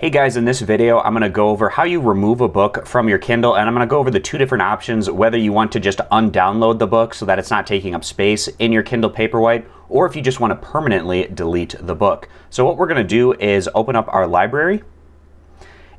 Hey guys, in this video I'm going to go over how you remove a book from your Kindle, and I'm going to go over the two different options, whether you want to just undownload the book so that it's not taking up space in your Kindle Paperwhite, or if you just want to permanently delete the book. So what we're going to do is open up our library.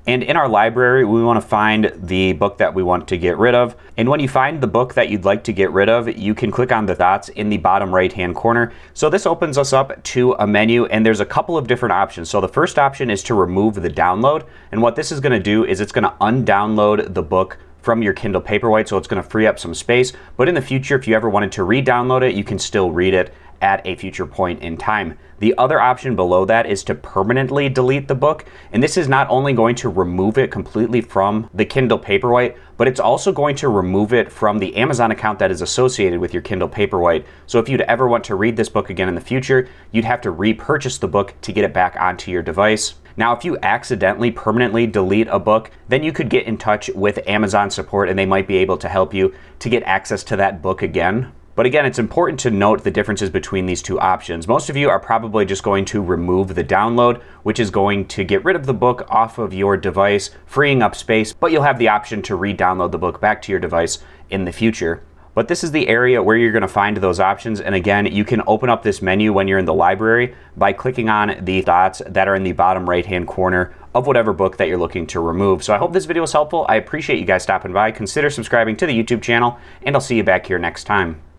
And in our library, we want to find the book that we want to get rid of. And when you find the book that you'd like to get rid of, you can click on the dots in the bottom right-hand corner. So this opens us up to a menu, and there's a couple of different options. So the first option is to remove the download. And what this is going to do is it's going to undownload the book from your Kindle Paperwhite, so it's going to free up some space. But in the future, if you ever wanted to re-download it, you can still read it at a future point in time. The other option below that is to permanently delete the book, and this is not only going to remove it completely from the Kindle Paperwhite, but it's also going to remove it from the Amazon account that is associated with your Kindle Paperwhite. So if you'd ever want to read this book again in the future, you'd have to repurchase the book to get it back onto your device. Now, if you accidentally permanently delete a book, then you could get in touch with Amazon support and they might be able to help you to get access to that book again. But again, it's important to note the differences between these two options. Most of you are probably just going to remove the download, which is going to get rid of the book off of your device, freeing up space, but you'll have the option to re-download the book back to your device in the future. But this is the area where you're going to find those options. And again, you can open up this menu when you're in the library by clicking on the dots that are in the bottom right-hand corner of whatever book that you're looking to remove. So I hope this video was helpful. I appreciate you guys stopping by. Consider subscribing to the YouTube channel, and I'll see you back here next time.